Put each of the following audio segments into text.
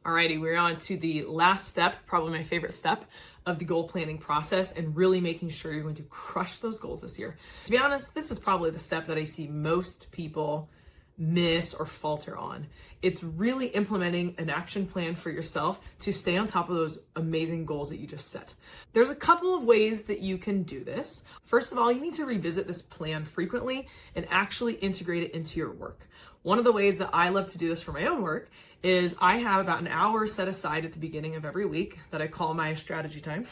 Alrighty, we're on to the last step, probably my favorite step of the goal planning process, and really making sure you're going to crush those goals this year. To be honest, this is probably the step that I see most people miss or falter on. It's really implementing an action plan for yourself to stay on top of those amazing goals that you just set. There's a couple of ways that you can do this. First of all, you need to revisit this plan frequently and actually integrate it into your work. One of the ways that I love to do this for my own work is I have about an hour set aside at the beginning of every week that I call my strategy time.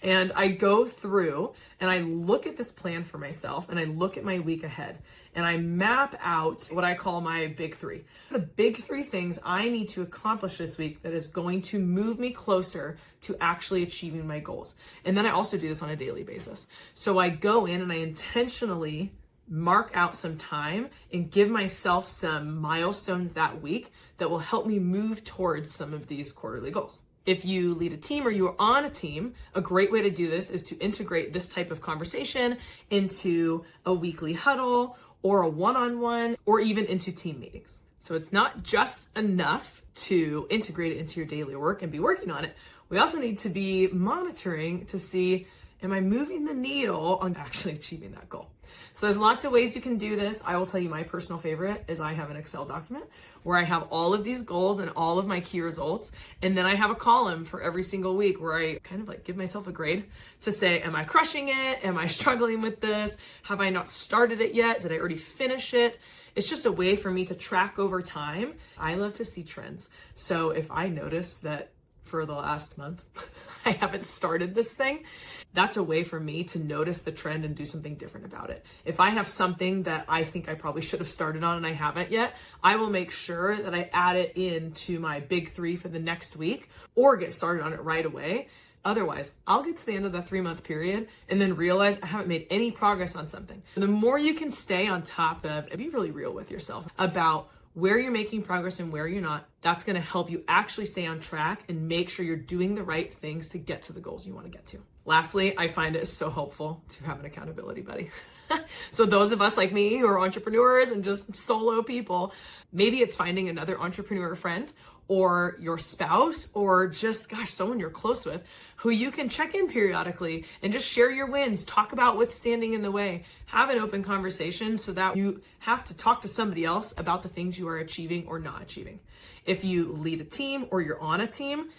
And I go through and I look at this plan for myself and I look at my week ahead and I map out what I call my big three. The big three things I need to accomplish this week that is going to move me closer to actually achieving my goals. And then I also do this on a daily basis. So I go in and I intentionally mark out some time and give myself some milestones that week that will help me move towards some of these quarterly goals. If you lead a team or you are on a team, a great way to do this is to integrate this type of conversation into a weekly huddle or a one-on-one or even into team meetings. So it's not just enough to integrate it into your daily work and be working on it. We also need to be monitoring to see, am I moving the needle on actually achieving that goal? So there's lots of ways you can do this. I will tell you my personal favorite is I have an Excel document where I have all of these goals and all of my key results. And then I have a column for every single week where I kind of like give myself a grade to say, am I crushing it? Am I struggling with this? Have I not started it yet? Did I already finish it? It's just a way for me to track over time. I love to see trends. So if I notice that for the last month, I haven't started this thing, that's a way for me to notice the trend and do something different about it. If I have something that I think I probably should have started on and I haven't yet, I will make sure that I add it into my big three for the next week or get started on it right away. Otherwise, I'll get to the end of the 3-month period and then realize I haven't made any progress on something. And the more you can stay on top of, and be really real with yourself about where you're making progress and where you're not, that's going to help you actually stay on track and make sure you're doing the right things to get to the goals you want to get to. Lastly, I find it so helpful to have an accountability buddy. So those of us like me who are entrepreneurs and just solo people, maybe it's finding another entrepreneur friend or your spouse or just, someone you're close with who you can check in periodically and just share your wins, talk about what's standing in the way, have an open conversation so that you have to talk to somebody else about the things you are achieving or not achieving. If you lead a team or you're on a team,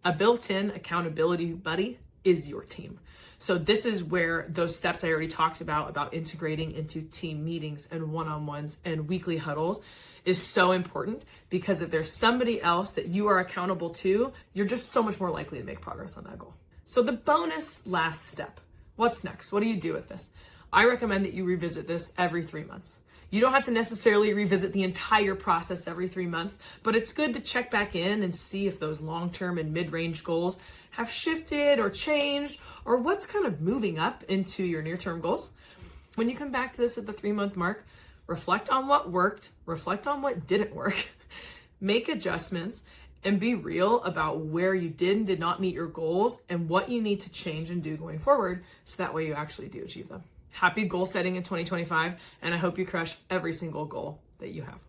a built-in accountability buddy is your team. So this is where those steps I already talked about integrating into team meetings and one-on-ones and weekly huddles is so important, because if there's somebody else that you are accountable to, you're just so much more likely to make progress on that goal. So the bonus last step, what's next? What do you do with this? I recommend that you revisit this every 3 months. You don't have to necessarily revisit the entire process every 3 months, but it's good to check back in and see if those long-term and mid-range goals have shifted or changed, or what's kind of moving up into your near-term goals. When you come back to this at the 3-month mark, reflect on what worked, reflect on what didn't work, make adjustments, and be real about where you did and did not meet your goals and what you need to change and do going forward so that way you actually do achieve them. Happy goal setting in 2025, and I hope you crush every single goal that you have.